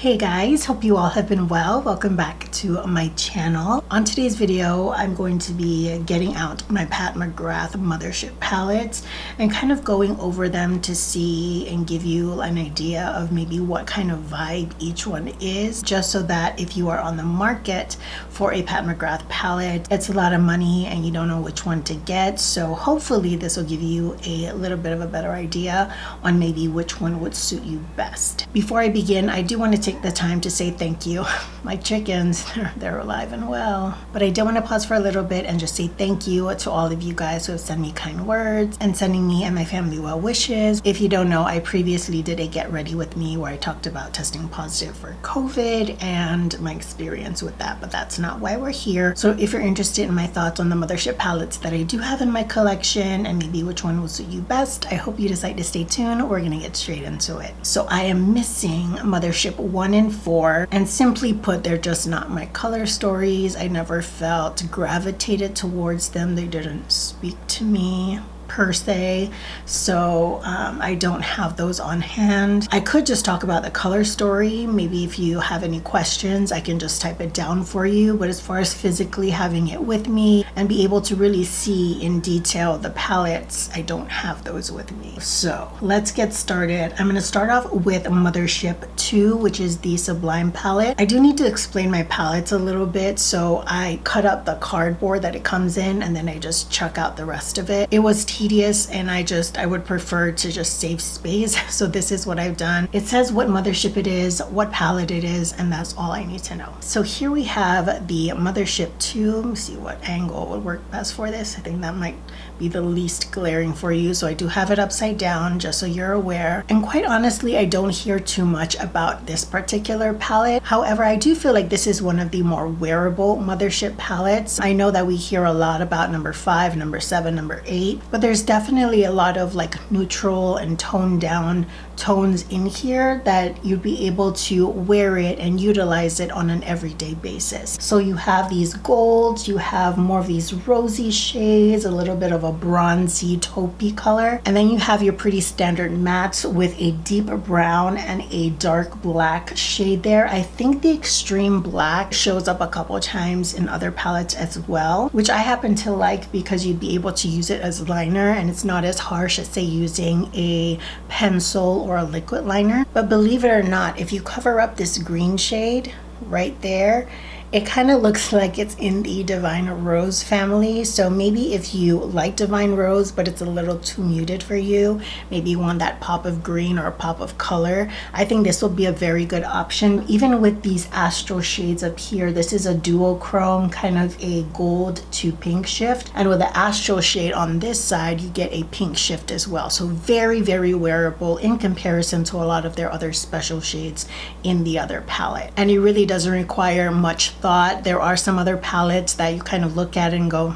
Hey guys, hope you all have been well. Welcome back to my channel. On today's video, I'm going to be getting out my Pat McGrath Mothership palettes and kind of going over them to see and give you an idea of maybe what kind of vibe each one is, just so that if you are on the market for a Pat McGrath palette, it's a lot of money and you don't know which one to get. So hopefully this will give you a little bit of a better idea on maybe which one would suit you best. Before I begin, I do want to take the time to say thank you. My chickens, they're alive and well. But I do want to pause for a little bit and just say thank you to all of you guys who have sent me kind words and sending me and my family well wishes. If you don't know, I previously did a Get Ready With Me where I talked about testing positive for COVID and my experience with that, but that's not why we're here. So if you're interested in my thoughts on the Mothership palettes that I do have in my collection and maybe which one will suit you best, I hope you decide to stay tuned. We're gonna get straight into it. So I am missing Mothership 1 and 4, and simply put, they're just not my color stories. I never felt gravitated towards them. They didn't speak to me per se, so I don't have those on hand. I could just talk about the color story. Maybe if you have any questions, I can just type it down for you, but as far as physically having it with me and be able to really see in detail the palettes, I don't have those with me. So let's get started. I'm going to start off with Mothership 2, which is the Sublime palette. I do need to explain my palettes a little bit, so I cut up the cardboard that it comes in and then I just chuck out the rest of it. It was tedious and I would prefer to just save space, so this is what I've done. It says what Mothership it is, what palette it is, and that's all I need to know. So here we have the Mothership 2. Let me see what angle would work best for this. I think that might be the least glaring for you, so I do have it upside down just so you're aware. And quite honestly, I don't hear too much about this particular palette. However, I do feel like this is one of the more wearable Mothership palettes. I know that we hear a lot about number 5, number 7, number 8, but there's definitely a lot of like neutral and toned down tones in here that you'd be able to wear it and utilize it on an everyday basis. So you have these golds, you have more of these rosy shades, a little bit of a bronzy taupey color, and then you have your pretty standard mattes with a deep brown and a dark black shade there. I think the extreme black shows up a couple times in other palettes as well, which I happen to like because you'd be able to use it as liner and it's not as harsh as say using a pencil or a liquid liner. But believe it or not, if you cover up this green shade right there, it kind of looks like it's in the Divine Rose family. So maybe if you like Divine Rose but it's a little too muted for you, maybe you want that pop of green or a pop of color, I think this will be a very good option. Even with these astral shades up here, this is a duochrome, kind of a gold to pink shift, and with the astral shade on this side you get a pink shift as well. So very, very wearable in comparison to a lot of their other special shades in the other palette, and it really doesn't require much thought. There are some other palettes that you kind of look at and go,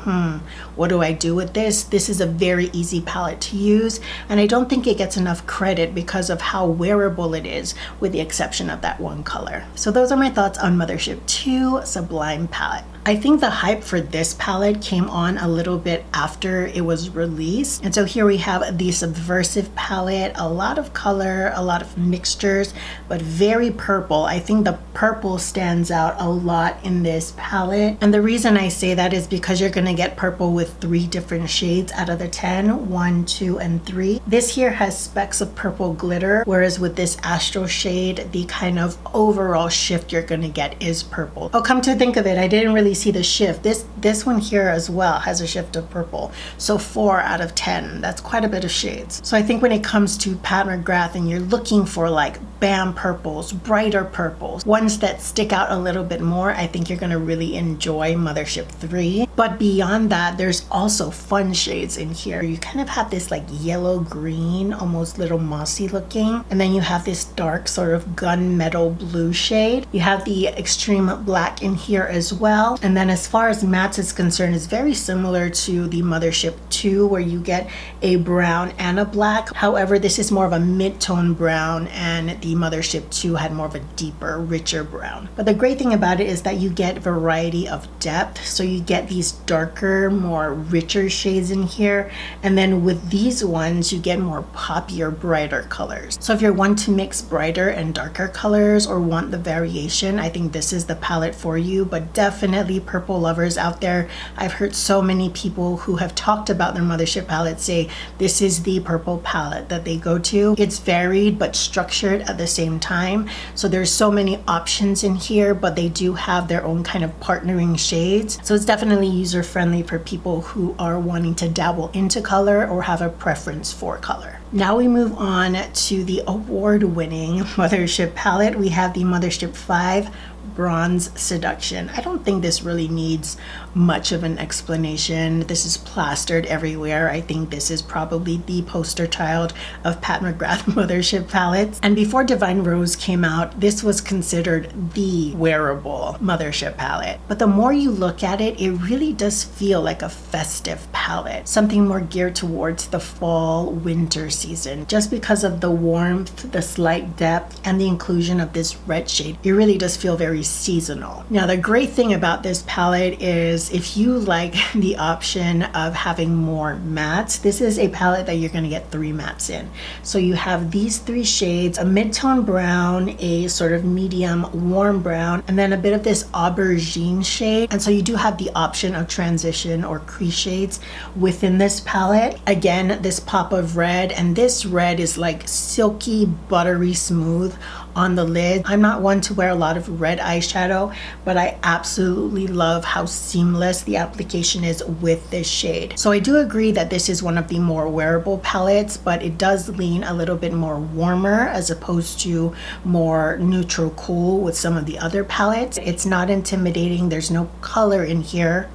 what do I do with this? This is a very easy palette to use, and I don't think it gets enough credit because of how wearable it is, with the exception of that one color. So those are my thoughts on Mothership 2 Sublime palette. I think the hype for this palette came on a little bit after it was released. And so here we have the Subversive palette, a lot of color, a lot of mixtures, but very purple. I think the purple stands out a lot in this palette. And the reason I say that is because you're gonna get purple with 3 different shades out of the 10, 1, 2, and 3. This here has specks of purple glitter, whereas with this astral shade, the kind of overall shift you're gonna get is purple. Oh, come to think of it, I didn't really see the shift. This one here as well has a shift of purple, so 4 out of 10. That's quite a bit of shades. So I think when it comes to Pat McGrath and you're looking for like bam purples, brighter purples, ones that stick out a little bit more, I think you're going to really enjoy Mothership 3. But beyond that, there's also fun shades in here. You kind of have this like yellow green, almost little mossy looking, and then you have this dark sort of gunmetal blue shade. You have the extreme black in here as well. And then as far as mattes is concerned, it's very similar to the Mothership 2, where you get a brown and a black. However, this is more of a mid-tone brown, and the Mothership 2 had more of a deeper, richer brown. But the great thing about it is that you get variety of depth. So you get these darker, more richer shades in here. And then with these ones, you get more poppier, brighter colors. So if you're one to mix brighter and darker colors or want the variation, I think this is the palette for you. But definitely purple lovers out there, I've heard so many people who have talked about their Mothership palette say this is the purple palette that they go to. It's varied but structured at the same time. So there's so many options in here, but they do have their own kind of partnering shades. So it's definitely user friendly for people who are wanting to dabble into color or have a preference for color. Now we move on to the award-winning Mothership palette. We have the Mothership 5 Bronze Seduction. I don't think this really needs much of an explanation. This is plastered everywhere. I think this is probably the poster child of Pat McGrath Mothership palettes. And before Divine Rose came out, this was considered the wearable Mothership palette. But the more you look at it, it really does feel like a festive palette, something more geared towards the fall, winter season. Just because of the warmth, the slight depth, and the inclusion of this red shade, it really does feel very seasonal. Now, the great thing about this palette is if you like the option of having more mattes, this is a palette that you're going to get 3 mattes in. So you have these 3 shades, a mid-tone brown, a sort of medium warm brown, and then a bit of this aubergine shade. And so you do have the option of transition or crease shades within this palette. Again, this pop of red, and this red is like silky, buttery smooth on the lid. I'm not one to wear a lot of red eyeshadow, but I absolutely love how seamless the application is with this shade. So I do agree that this is one of the more wearable palettes, but it does lean a little bit more warmer as opposed to more neutral cool with some of the other palettes. It's not intimidating. There's no color in here.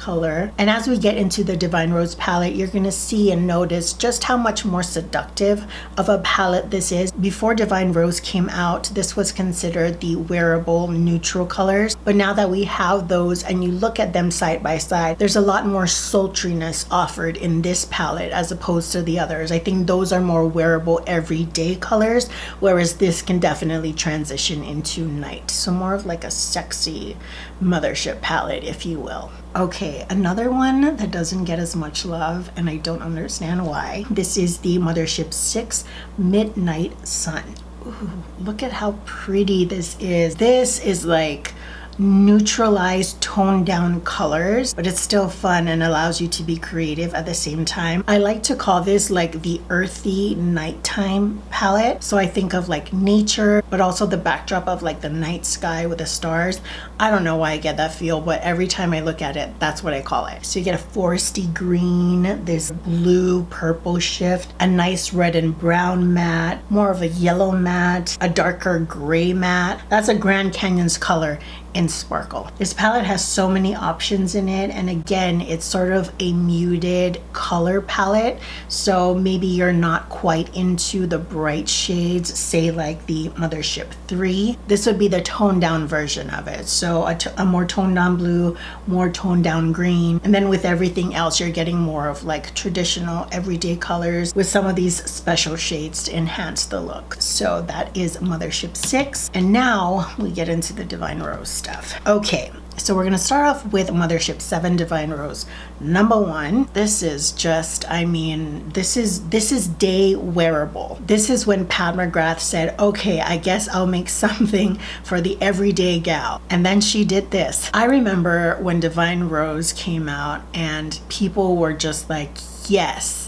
And as we get into the Divine Rose palette, you're going to see and notice just how much more seductive of a palette this is. Before Divine Rose came out, this was considered the wearable neutral colors, but now that we have those and you look at them side by side, there's a lot more sultriness offered in this palette as opposed to the others. I think those are more wearable everyday colors, whereas this can definitely transition into night. So more of like a sexy Mothership palette, if you will. Okay, another one that doesn't get as much love, and I don't understand why. This is the Mothership 6 Midnight Sun. Ooh, look at how pretty this is. This is like neutralized, toned down colors, but it's still fun and allows you to be creative at the same time. I like to call this like the earthy nighttime palette. So I think of like nature, but also the backdrop of like the night sky with the stars. I don't know why I get that feel, but every time I look at it, that's what I call it. So you get a foresty green, this blue purple shift, a nice red and brown matte, more of a yellow matte, a darker gray matte. That's a Grand Canyon's color in sparkle. This palette has so many options in it, and again, it's sort of a muted color palette, so maybe you're not quite into the bright shades, say like the Mothership 3. This would be the toned down version of it, so a more toned down blue, more toned down green, and then with everything else you're getting more of like traditional everyday colors with some of these special shades to enhance the look. So that is Mothership 6, and now we get into the Divine Rose stuff. Okay, so we're gonna start off with Mothership 7 Divine Rose. Number 1, this is just, I mean, this is day wearable. This is when Pat McGrath said, okay, I guess I'll make something for the everyday gal. And then she did this. I remember when Divine Rose came out and people were just like, yes,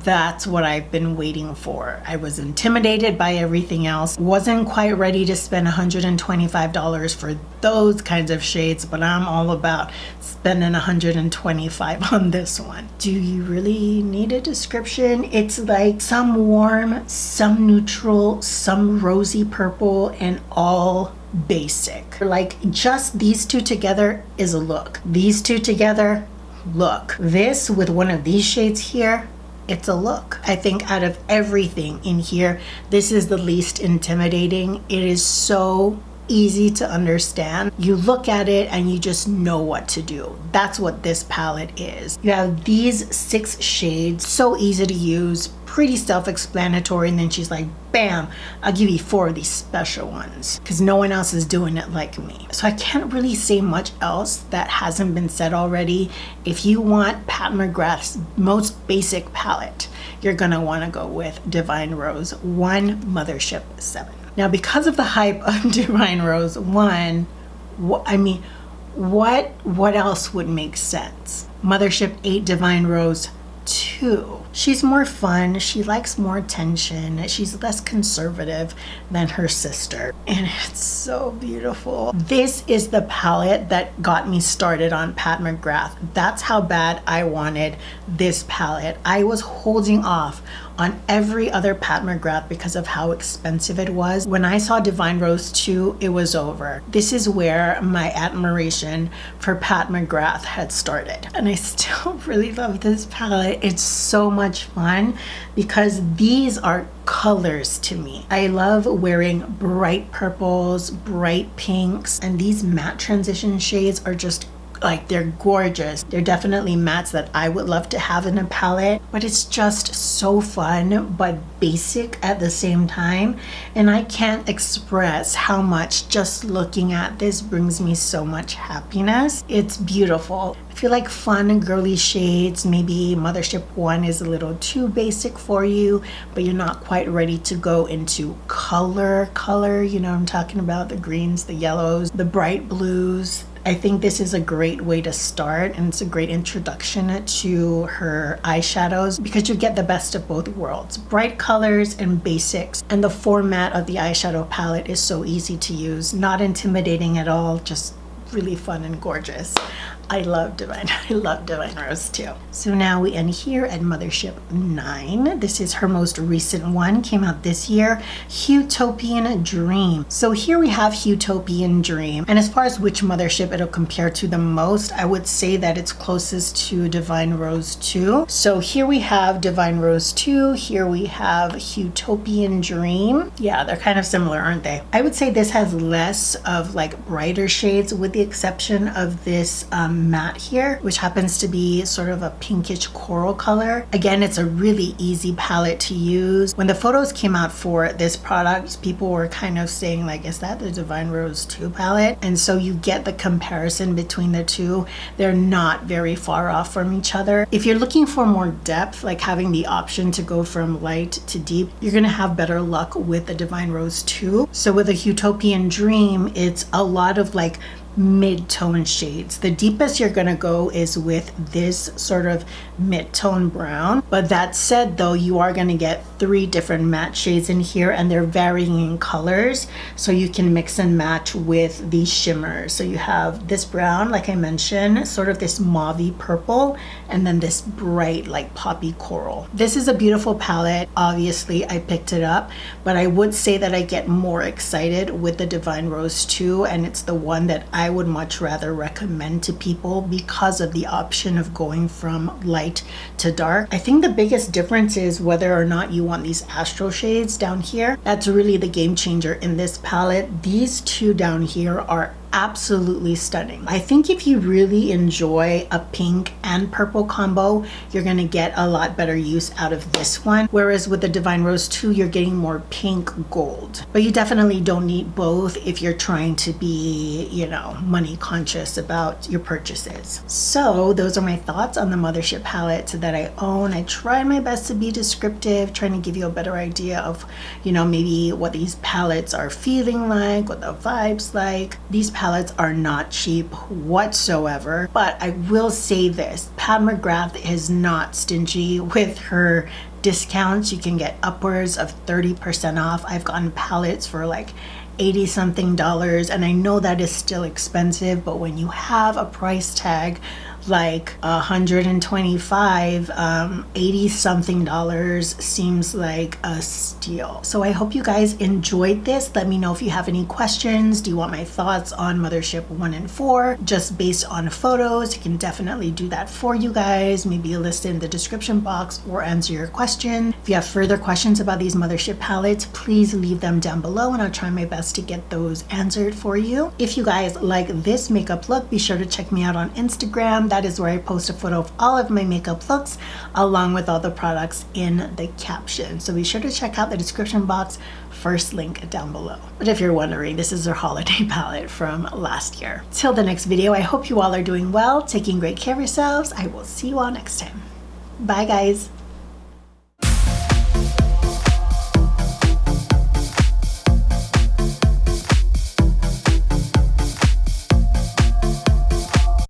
that's what I've been waiting for. I was intimidated by everything else. Wasn't quite ready to spend $125 for those kinds of shades, but I'm all about spending $125 on this one. Do you really need a description? It's like some warm, some neutral, some rosy purple, and all basic. Like just these two together is a look. These two together, look. This with one of these shades here, it's a look. I think out of everything in here, this is the least intimidating. It is so easy to understand. You look at it and you just know what to do. That's what this palette is. You have these 6 shades, so easy to use, pretty self-explanatory, and then she's like, bam, I'll give you 4 of these special ones because no one else is doing it like me. So I can't really say much else that hasn't been said already. If you want Pat McGrath's most basic palette, you're gonna want to go with Divine Rose 1 Mothership 7. Now, because of the hype of Divine Rose 1, what else would make sense? Mothership 8 Divine Rose 2. She's more fun, she likes more attention, she's less conservative than her sister, and it's so beautiful. This is the palette that got me started on Pat McGrath. That's how bad I wanted this palette. I was holding off on every other Pat McGrath because of how expensive it was. When I saw Divine Rose 2, it was over. This is where my admiration for Pat McGrath had started. And I still really love this palette. It's so much fun because these are colors to me. I love wearing bright purples, bright pinks, and these matte transition shades are just like, they're gorgeous. They're definitely mattes that I would love to have in a palette, but it's just so fun but basic at the same time, and I can't express how much just looking at this brings me so much happiness. It's beautiful. If you like fun girly shades, maybe Mothership 1 is a little too basic for you, but you're not quite ready to go into color, you know what I'm talking about, the greens, the yellows, the bright blues. I think this is a great way to start, and it's a great introduction to her eyeshadows because you get the best of both worlds, bright colors and basics. And the format of the eyeshadow palette is so easy to use, not intimidating at all, just really fun and gorgeous. I love Divine Rose too. So now we end here at Mothership 9. This is her most recent one, came out this year, Utopian Dream. So here we have Utopian Dream, and as far as which Mothership it'll compare to the most, I would say that it's closest to Divine Rose 2. So here we have Divine Rose 2, here we have Utopian Dream. Yeah, they're kind of similar, aren't they? I would say this has less of like brighter shades, with the exception of this matte here, which happens to be sort of a pinkish coral color. Again, it's a really easy palette to use. When the photos came out for this product, people were kind of saying like, is that the Divine Rose 2 palette? And so you get the comparison between the two. They're not very far off from each other. If you're looking for more depth, like having the option to go from light to deep, you're gonna have better luck with the Divine Rose 2. So with a Utopian Dream, it's a lot of like mid-tone shades. The deepest you're gonna go is with this sort of mid-tone brown, but that said though, you are gonna get 3 different matte shades in here, and they're varying in colors, so you can mix and match with these shimmers. So you have this brown, like I mentioned, sort of this mauvey purple, and then this bright like poppy coral. This is a beautiful palette. Obviously I picked it up, but I would say that I get more excited with the Divine Rose 2, and it's the one that I would much rather recommend to people because of the option of going from light to dark. I think the biggest difference is whether or not you want these astral shades down here. That's really the game changer in this palette. These two down here are absolutely stunning. I think if you really enjoy a pink and purple combo, you're gonna get a lot better use out of this one. Whereas with the Divine Rose 2, you're getting more pink gold. But you definitely don't need both if you're trying to be, you know, money conscious about your purchases. So those are my thoughts on the Mothership palette that I own. I tried my best to be descriptive, trying to give you a better idea of, you know, maybe what these palettes are feeling like, what the vibes like. These palettes are not cheap whatsoever, but I will say this, Pat McGrath is not stingy with her discounts. You can get upwards of 30% off. I've gotten palettes for like $80 something, and I know that is still expensive, but when you have a price tag like $125, 80 something dollars seems like a steal. So I hope you guys enjoyed this. Let me know if you have any questions. Do you want my thoughts on Mothership 1 and 4 just based on photos? I can definitely do that for you guys. Maybe list in the description box or answer your question. If you have further questions about these Mothership palettes, please leave them down below and I'll try my best to get those answered for you. If you guys like this makeup look, be sure to check me out on Instagram. That is where I post a photo of all of my makeup looks along with all the products in the caption. So be sure to check out the description box, first link down below. But if you're wondering, this is our holiday palette from last year. Till the next video, I hope you all are doing well, taking great care of yourselves. I will see you all next time. Bye guys.